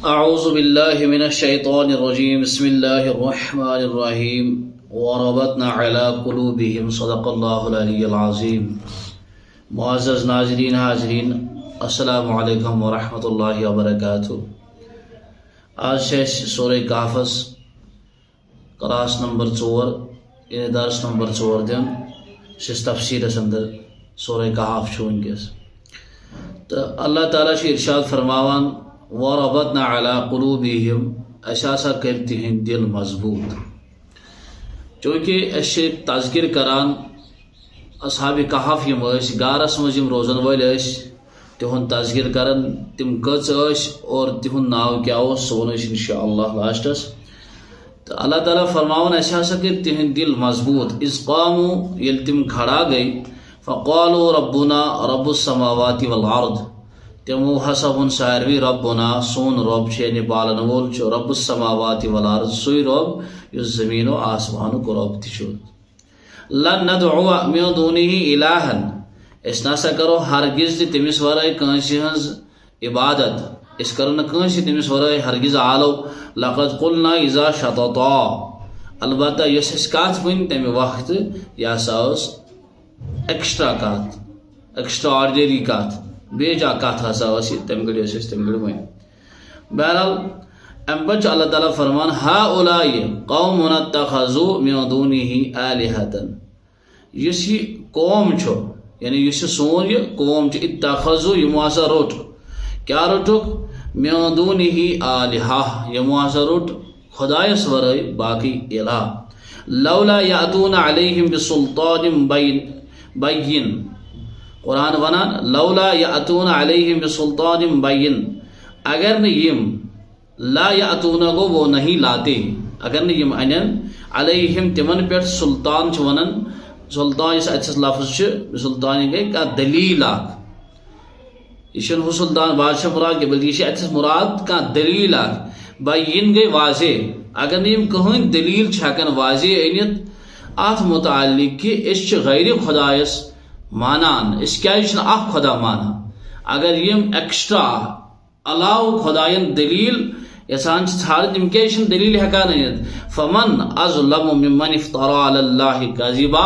أعوذ بالله من الشيطان الرجيم بسم الله الرحمن الرحيم وربطنا على قلوبهم صدق الله العلي العظيم. معزز ناظرین حاضرین السلام علیکم ورحمۃ اللہ وبرکاتہ. آج سورہ کہفس کلاس نمبر 4 یعنی درس نمبر 4 دن تفسیرس اندر سورہ کہف چھ ونکس. تو اللہ تعالیٰ ارشاد فرماوان وَرَبَطْنَا عَلَىٰ قُلُوبِهِمْ اسا کر تہند دل مضبوط. چونکہ اس تذکر کران اصحاب کہف یم غارس مز روزن ول تہند تذکر کران تم کچ اور تہند ناو کیا سو ون انشاءاللہ لاسٹس. تو اللہ تعالیٰ فرماون اسا کر تہند دل مضبوط اذ قاموا یل تم کھڑا گئی فقالوا ربنا رب السماوات والارض تمو ہسا ون ساروی ربنا سون رب یعنی پالن وول رب السماوات والارض سوی رب یس زمین و آسمان کو رب تہ لن ندعو من دونه الہا اس نسا کرو ہرگز تمس ورائے کنسی ہنز عبادت اس کرو کنسی تمس ورائے ہرگز آلو لقد قلنا اذا شططا البتہ یس اس کات ون تمہ وقت یہ سا ایکسٹرا کات ایکسٹرا آرڈنری کات بیجا کت ہسا تم گڑ تم گڑ ون. بہرحال ام پہ اللہ تعالیٰ فرمان ہؤلاء قوم اتخذوا من دونه آلہۃ یس یہ قوم یعنی یس سون یہ قوم اتخذوا یمو ہسا روٹ کیا روٹک من دونه آلہہ یمو ہسا روٹ خدایس ورائے باقی الہ لولا یاتون علیہم بسلطان بین قرآن ونان لولا یاتون علیہم بسلطان بین اگر نیم لا یاتون گو وہ نہیں لاتے اگر نیم انن علیہم تمن پہ سلطان ونن سلطان اس اتس لفظ سلطان گئی کا دلیل یہ ہو سلطان بادشاہ مراد کے بلکہ یہ اتس مراد کا دلیل بین گئی واضح اگر نیم کہین دلیل ہکن واضح انت ات متعلق کہ اس غیر خدایس مانان اس کیا اخ خدا مانا اگر یم ایکسٹرا علاو خدائن دلیل یسان ژھارن تم کیا دلیل ہیکان انت فمن اظلم ممن افترى على الله كذبا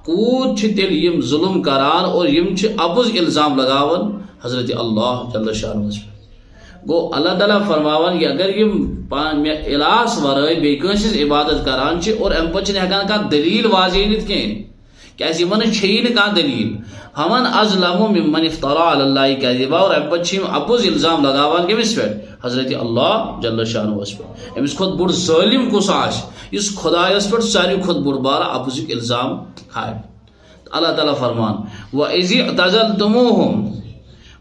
کوت تیل یم ظلم کران اور یم ابز الزام لگاون حضرت اللہ جل شانہ گو اللہ تعالیٰ فرماون کہ اگر یم الہس ورائے بی کنس عبادت کران اور ام پہ ہیکان کا دلیل واضح انت کہیں کیازِ یمن چھئی نہ کانٛہہ دلیل ہمن اظلم ممن افترى على الله كذبا اور ام پہ اپوز الزام لگاوان کمس پہ حضرت اللہ جل شانہ پہ امس کھت بڑ ظالم کس آس اس خدایس پہ ساروی کھت بڑ بار اپوز الزام کھائے. اللہ تعالیٰ فرمان وَإِذِ اعْتَزَلْتُمُوهُمْ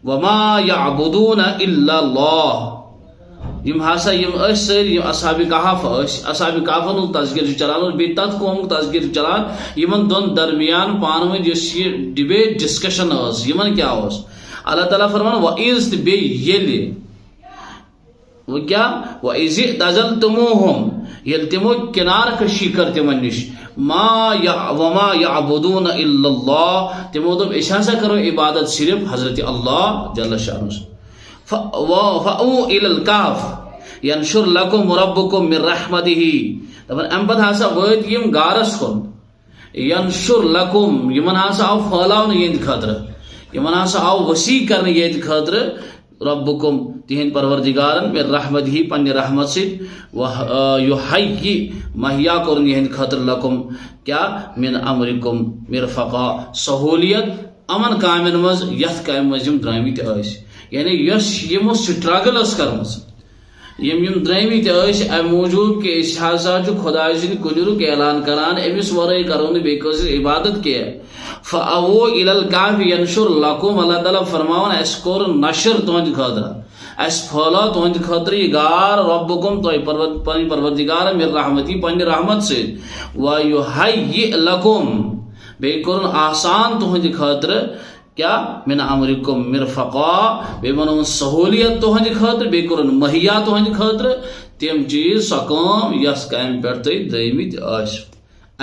وَمَا يَعْبُدُونَ إِلَّا اللَّهُ یم ہسا یم سر اصحاب کہف اصحاب کہفن تذکر چلان اور بی تت قوم تذکر چلان یمن دون درمیان پان ون یہ ڈبیٹ ڈسکشن یمن کیا اللہ تعالیٰ فرمان وَإِذْ بے یلی وہ کیا وَإِذِ اعْتَزَلْتُمُوهُمْ یل تمو کنار کشی کر تمن نش وما يعبدون الا اللہ تمو دب اشاسا کرو عبادت صرف حضرت اللہ جل شانہ. فَأَوْا إِلَى الْكَهْفِ يَنْشُرْ لَكُمْ رَبُّكُمْ مِنْ رَحْمَتِهِ دپن ام پتہ ہسا وٲتۍ یم گارس کُن يَنْشُرْ لَكُمْ یمن ہسا آو پھٲلاون یہند خٲطرٕ یمن ہسا آو وسیع کرنے یہند خٲطرٕ ربکم تہند پروردگارن من رحمتہ پنہ رحمت ست یحیی مہیا کورن یہند خٲطرٕ لکم کیا من امرکم مرفقا سہولیت امن کامن مز یتھ کامہ مز یم درامت یعنی یس یمو سٹرگل کرمز یم درامت ام موجود کہ اس ہسا خدا سند قدرک اعلان کران امس ورائے کرو بی عبادت کی. فَأَوْا إِلَى الْكَهْفِ يَنْشُرْ لَكُمْ اللہ تعالیٰ فرماون اس کور نشر تہند خاطر اس پھلا تہند خاطر یہ گار ربکم تو پنہ پروردگار من رحمتی پنہ رحمت سے وَيُحَيِّئْ لَكُمْ بے کورن آسان تہند خاطر کیا من امرکم مرفقا بے بنون سہولیت تہند خاطر بے کورن مہیا تہند خاطر تم چیز سکام یس کام پہ تھی درمت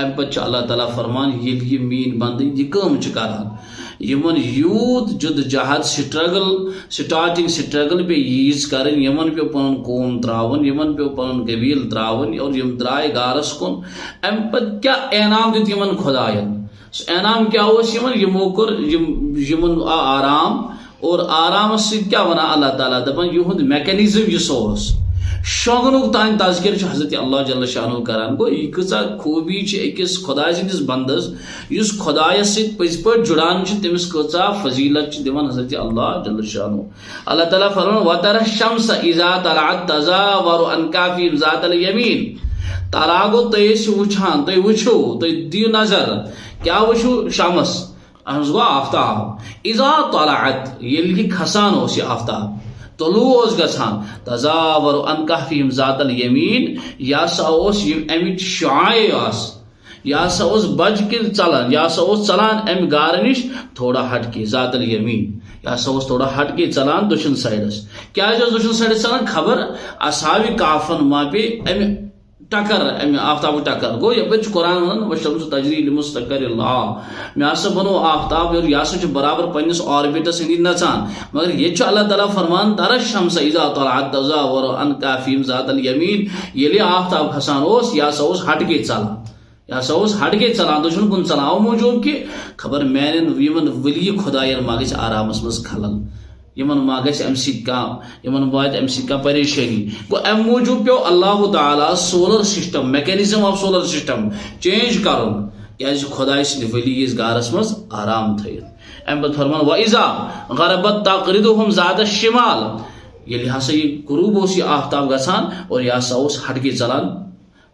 ام پہ اللہ تعالیٰ فرمان یہ مین بند یہ کم کران یمن یوت جد جہد سٹارٹنگ سٹرگل پہ ییز کرن یمن پہ پن قوم تراون یمن پہ پن قبیل تراون اور یم درائے گارس کن ام پت کیا انعام دیت یمن خدایان انعام کیا اوس یمن یمو کر یمن آرام اور آرام سے کیا ونا اللہ تعالیٰ دپان یہد میکنزم یہ اوس شوگنک تان تذکر حضرت اللہ جل شانہ کران گو یہ کچھ خوبی اکس خدا سندس بندس اس خدایس ست پز پہ جڑان تمس کچا فضیلت دان حضرت اللہ جل شانہ اللہ تعالیٰ فرمان وتر الشمس اذا طلعت تزاور عن كهفهم ذات اليمين تارا گو تیس وچھان تی وچھو تی دیو نظر کیا وچھو شمس اہم گو آفتاب اذا طلعت یل کھسان اس آفتاب طلوع اس گژھان تزاور عن كهفهم ذات اليمين یا سا اوس امچ شعاع آس یا سا اوس بج کے چلان یا سا اوس چلان ام گار نش تھوڑا ہٹ کے ذات الیمین یا سا اوس تھوڑا ہٹ کے چلان دشن سائڈس کیا دشن سائڈس چلان خبر اصحاب کہفن ما پہ ام ٹکر ام آفتاب ٹکر گو یہ قرآن ونان والشمس تجری لمستقر اللہ میں ہسا بنو آفتاب اور یہ سا برابر پنس آربٹس ہندی نچان مگر یہ اللہ تعالیٰ فرمان تر الشمس اذا طلعت تزاور عن كهفهم ذات اليمين یلی آفتاب کھسان اوس یا سا اوس ہٹ کے چلان یا سا اوس ہٹ کے چلان دشن کن چلان او موجود کہ خبر میانن یمن ولی خدایان ما گژھِ آرامس مز خلل یمن ما گژھِ امہ سۭتۍ کانٛہہ یمن واتہِ امہ سۭتۍ کانٛہہ پریشانی گو امہ موجوب پیو اللہ تعالیٰ solar system mechanism of solar system change کرن کیازِ خداے سٕنٛدِ ولی یس گارس مز آرام تھٲیِتھ امہ پتہٕ فرمان وَإِذَا غربت تقرضهم ذات الشمال ییٚلہِ ہسا یہ غروب اوس یہ آفتاب گژھان اور یہ ہسا اوس ہٹ کے چلان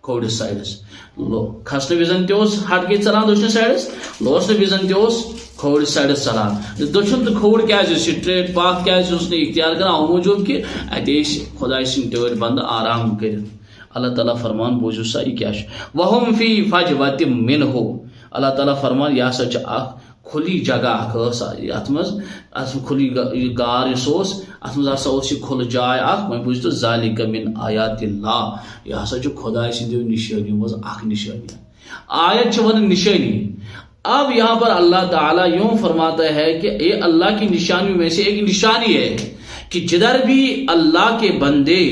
کھوڑس سائڈس لو کھسنہٕ وزن تہِ اوس ہٹ کے چلان دٔچھنہِ سایڈس لوسنہٕ وزن تہِ اوس کھوڑ سائڈس چلان دٔچھُن تہٕ کھوڑ کیازِ سٹریٹ پاتھ کیازِ اوس نہٕ اختیار کران او موجوب کہ اتہِ ٲسۍ خداے سٕنٛدۍ ٹٲٹھۍ بندٕ آرام کٔرِتھ اللہ تعالیٰ فرمان بوٗزِو سا یہِ کیاہ چھُ وَہُم فی فجوۃ منہ اللہ تعالیٰ فرمان یہ ہسا چھِ اکھ کھلی جگہ اکھ ٲس اتھ منٛز کھلی گار یُس اوس اتھ منٛز ہسا اوس یہ کھُلہٕ جاے اکھ وۄنۍ بوٗزتو ذالِکَ من آیات اللہ یہ ہسا چھُ خداے سٕنٛدیو نشٲنیو منٛز اکھ نشٲنی آیت چھِ ونان نشٲنی اب یہاں پر اللہ تعالیٰ یوں فرماتا ہے کہ یہ اللہ کی نشانیوں میں سے ایک نشانی ہے کہ جدھر بھی اللہ کے بندے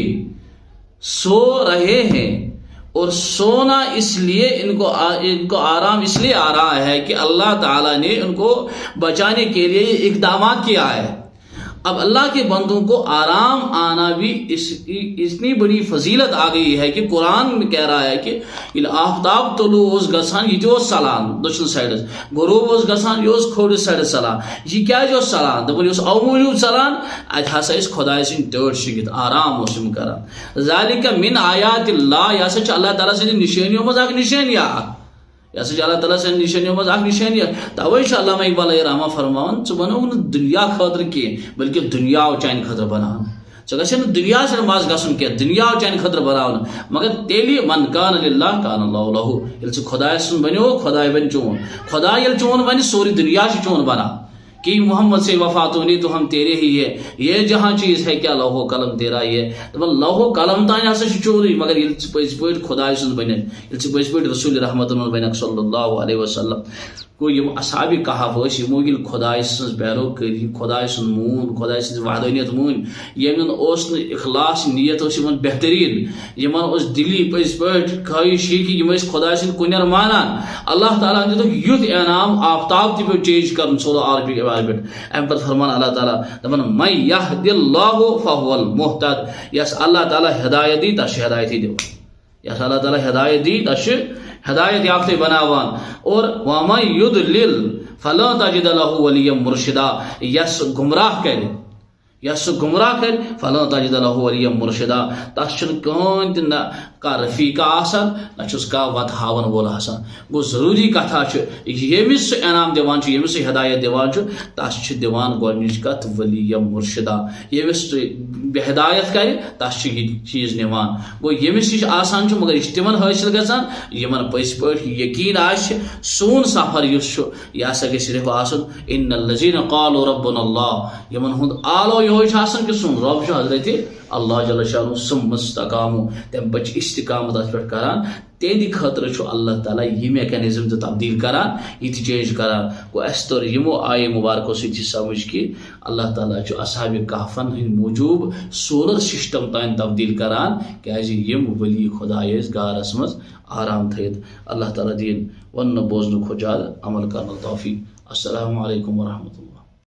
سو رہے ہیں اور سونا اس لیے ان کو آرام اس لیے آ رہا ہے کہ اللہ تعالیٰ نے ان کو بچانے کے لیے اقدامات کیا ہے اب اللہ کے بندوں کو آرام آنا بھی اتنی بڑی فضیلت آ گئی ہے کہ قرآن میں کہہ رہا ہے کہ آفتاب طلوع اس گسان یہ جو سلان دشن سائڈس غروب اس گسان یہ کھوڑس سائڈس سلان یہ کیا جو سلان دپن یہ او موجود سلان ات ہسا اس خدائے سن ٹٲٹھ شگت آرام اسم کران ذالک من آیات اللہ یہ ہسا اللہ تعالیٰ سن نشانیوں مز اکھ نشانی یہ سا اللہ تعالیٰ سن نشانیوں مز اکھ نشانی توے علامہ اقبال رحمہ فرمان ژٕ بنووُکھ نہٕ دنیا خٲطرٕ کینٛہہ بلکہ دنیا آو چانہِ خٲطرٕ بناونہٕ ژےٚ گژھِ نہٕ دنیا سۭتۍ مز گژھُن کینٛہہ دنیا آو چانہِ خٲطرٕ بناونہٕ مگر تیٚلہِ من کان للہ کان اللہ لہو ییٚلہِ ژٕ خۄدایَس سُنٛد بنیو خۄداے بنہِ چون خۄداے ییٚلہِ چون بنہِ سورُے دنیا چھُ چون بنان کہ محمد سے وفات ہونی تو ہم تیرے ہی ہے یہ جہاں چیز ہے کیا لوح و قلم تیرا ہی ہے دپان لوح و قلم تانۍ ہسا چھُ چورٕے مگر ییٚلہِ ژٕ پٔزۍ پٲٹھۍ خۄداے سُنٛد بنکھ ییٚلہِ ژٕ پٔزۍ پٲٹھۍ رسول رحمتن منٛز بنکھ صلی اللہ علیہ وسلم گوٚو یِم اصحاب کہف ٲسۍ یِمو ییٚلہِ خۄداے سٕنٛز پیروکٲری خۄداے سُنٛد مون خۄداے سٕنٛز وحدانیت مٲنۍ یِمن اوس نہٕ اخلاص نیت ٲس یِمن بہتریٖن یِمن اوس دِلی پٔزۍ پٲٹھۍ خٲہِش یہِ کہِ یِم ٲسۍ خۄداے سٕنٛدۍ کُنٮ۪ر مانان اللہ تعالیٰ ہن دِتُکھ یُتھ انعام آفتاب تہِ پیوٚو چینج کرُن سولر آربٹ امہِ پتہٕ فرمان اللہ تعالیٰ دپان من یہدِ اللہ فہو المہتد یس اللہ تعالیٰ ہدایت دی تس چھُ ہدایتی دِوان یس اللہ تعالیٰ ہدایت دی تس چھُ ہدایت یافتہ بناوان اور ومن یضلل فلا تجد له ولیا مرشدا یس گمراہ کر فلا تجد له ولیا مرشدا تس چھُنہٕ کٕہٕنۍ تہِ نہ کانٛہہ رفیقہ آسان نہ چھُس کانٛہہ وتھ ہاون وول آسان گوٚو ضروٗری کتھا چھُ ییٚمِس سُہ انعام دِوان چھُ ییٚمِس سُہ ہدایت دِوان چھُ تس چھُ دِوان گۄڈنِچ کتھ ولیا مرشدا ییٚمِس سُہ ہدایت کرِ تس چھُ یہِ چیٖز نِوان گوٚو ییٚمِس نِش آسان چھُ مگر یہِ چھُ تِمن حٲصِل گژھان یِمن پٔزۍ پٲٹھۍ یقیٖن آسہِ سون سفر یُس چھُ یہِ ہسا گژھِ صرف آسُن ان الذین قالوا ربنا اللہ یِمن ہُنٛد آلو یِہوے چھُ آسان کہ سون رب چھُ حضرت اللہ جل شانہ سم مستقامو تم پہ استقامت ات پہ کران تہندِ خاطر چھُ اللہ تعالیٰ یہ میکینزم تہِ تبدیل کران یہ تہِ چینج کران گوٚو اَسہِ توٚر یِمو آیے مبارکو سۭتۍ یہِ سمجھ کہ اللہ تعالیٰ چھُ اصحاب کہفن ہٕنٛدۍ موٗجوٗب سولر سسٹم تام تبدیل کران کیازِ یِم ولی خدا ٲسۍ غارس منٛز آرام تھٲیِتھ اللہ تعالیٰ دِیِن وننہٕ بوزنہٕ کھۄتہٕ زیادٕ عمل کرنُک توفیق السلام علیکم ورحمۃ اللہ